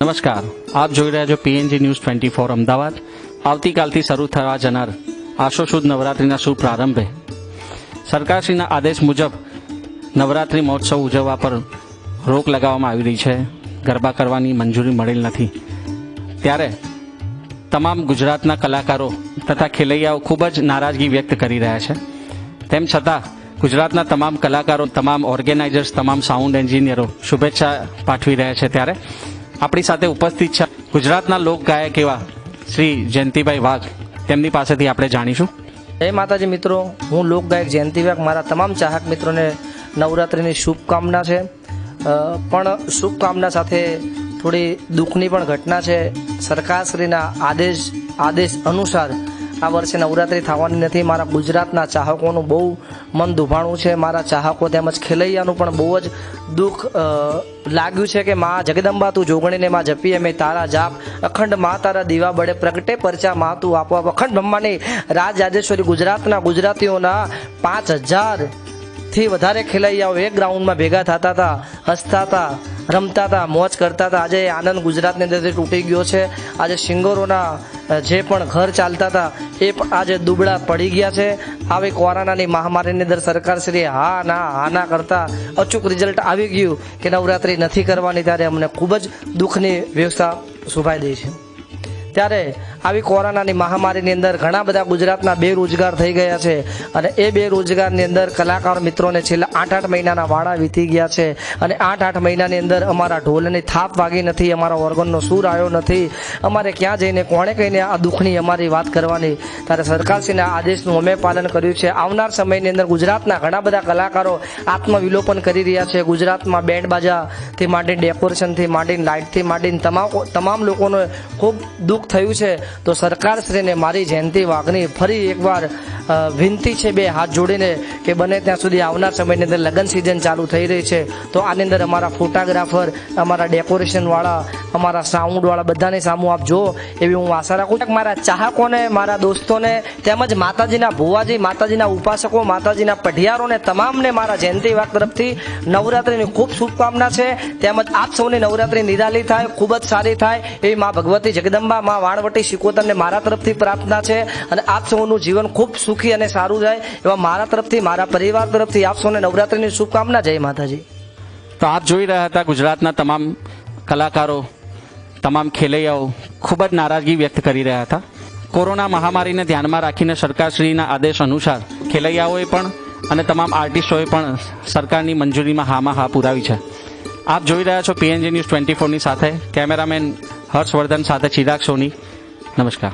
નમસ્કાર, આપ જોઈ રહ્યા છો પીએનજી ન્યૂઝ 24 અમદાવાદ. આવતીકાલથી શરૂ થવા જનાર આસો સુદ નવરાત્રિના શુભ પ્રારંભે સરકારશ્રીના આદેશ મુજબ નવરાત્રિ મહોત્સવ ઉજવવા પર રોક લગાવવામાં આવી રહી છે. ગરબા કરવાની મંજૂરી મળેલ નથી. ત્યારે તમામ ગુજરાતના કલાકારો તથા ખેલૈયાઓ ખૂબ જ નારાજગી વ્યક્ત કરી રહ્યા છે. તેમ છતાં ગુજરાતના તમામ કલાકારો, તમામ ઓર્ગેનાઇઝર્સ, તમામ સાઉન્ડ એન્જિનિયરો શુભેચ્છા પાઠવી રહ્યા છે. ત્યારે આપણી સાથે ઉપસ્થિત છે ગુજરાતના લોક ગાયક એવા શ્રી જયંતિભાઈ વાઘ. તેમની પાસેથી આપણે જાણીશું. જય માતાજી મિત્રો, હું લોક ગાયક જયંતિ વાઘ. મારા તમામ ચાહક મિત્રોને નવરાત્રિની શુભકામના છે. પણ શુભકામના સાથે થોડી દુઃખની પણ ઘટના છે. સરકારશ્રીના આદેશ અનુસાર આ વર્ષે નવરાત્રિ થવાની નથી. મારા ગુજરાતના ચાહકોનું બહુ મન દુભાણું છે. મારા ચાહકો તેમજ ખેલૈયાનું પણ બહુ જ દુઃખ લાગ્યું છે કે માં જગદંબા તું જોગણીને માં જપીએ મેં તારા જાપ, અખંડ માં તારા દીવા બળે પ્રગટે પરચા માં તું આપો. અખંડ બ્રહ્માની રાજ રાજેશ્વરી ગુજરાતીઓના 5000 થી વધારે ખેલૈયાઓ એક ગ્રાઉન્ડમાં ભેગા થતા હતા, હસતા હતા, રમતા હતા, મોજ કરતા હતા. આજે આનંદ ગુજરાતની અંદરથી તૂટી ગયો છે. આજે સિંગરોના જે પણ ઘર ચાલતા હતા એ આજે દુબળા પડી ગયા છે. આવી કોરોનાની મહામારીની અંદર સરકારશ્રીએ હા ના કરતા અચૂક રિઝલ્ટ આવી ગયું કે નવરાત્રિ નથી કરવાની. ત્યારે અમને ખૂબ જ દુઃખની વ્યવસ્થા શુભાઈ દઈ છે. ત્યારે આવી કોરોનાની મહામારીની અંદર ઘણા બધા ગુજરાતના બેરોજગાર થઈ ગયા છે. અને એ બેરોજગારની અંદર કલાકાર મિત્રોને છેલ્લા 8 મહિનાના વાળા વીતી ગયા છે. અને 8 મહિનાની અંદર અમારા ઢોલની થાપ વાગી નથી, અમારા ઓર્ગનનો સૂર આવ્યો નથી. અમારે ક્યાં જઈને કોણે કહીને આ દુઃખની અમારી વાત કરવાની. ત્યારે સરકારશ્રીના આદેશનું અમે પાલન કર્યું છે. આવનાર સમયની અંદર ગુજરાતના ઘણા બધા કલાકારો આત્મવિલોપન કરી રહ્યા છે. ગુજરાતમાં બેન્ડ બાજાથી માંડીને ડેકોરેશનથી માંડીને લાઇટથી માંડીને તમામ લોકોને ખૂબ દુઃખ થયું છે. તો સરકારશ્રીને મારી જયંતિ વાઘની ફરી એકવાર વિનંતી છે, બે હાથ જોડીને, કે બને ત્યાં સુધી આવનાર સમયની અંદર લગ્ન સિઝન ચાલુ થઈ રહી છે. તો આની અંદર અમારા ફોટોગ્રાફર, અમારા ડેકોરેશનવાળા, અમારા સાઉન્ડવાળા બધાની સામું આપ જો એવી હું આશા રાખું છું. મારા ચાહકોને, મારા દોસ્તોને તેમજ માતાજીના ભુવાજી, માતાજીના ઉપાસકો, માતાજીના પઢિયારોને તમામને મારા જયંતિ વાઘ તરફથી નવરાત્રિની ખૂબ શુભકામના છે. તેમજ આપ સૌની નવરાત્રિ નિરાલી થાય, ખૂબ જ સારી થાય એવી મા ભગવતી જગદંબા, મા વાણવટી શિકોતરને મારા તરફથી પ્રાર્થના છે. અને આપ સૌનું જીવન ખૂબ સુખી અને સારું જાય એવા મારા તરફથી, મારા પરિવાર તરફથી આપ સૌને નવરાત્રિની શુભકામના. જય માતાજી. તો આપ જોઈ રહ્યા હતા ગુજરાતના તમામ કલાકારો, તમામ ખેલૈયાઓ ખૂબ જ નારાજગી વ્યક્ત કરી રહ્યા હતા. કોરોના મહામારીને ધ્યાનમાં રાખીને સરકારશ્રીના આદેશ અનુસાર ખેલૈયાઓએ પણ અને તમામ આર્ટિસ્ટોએ પણ સરકારની મંજૂરીમાં હા પુરાવી છે. આપ જોઈ રહ્યા છો પીએનજી ન્યૂઝ 24ની સાથે કેમેરામેન હર્ષવર્ધન સાથે ચિરાગ સોની. નમસ્કાર.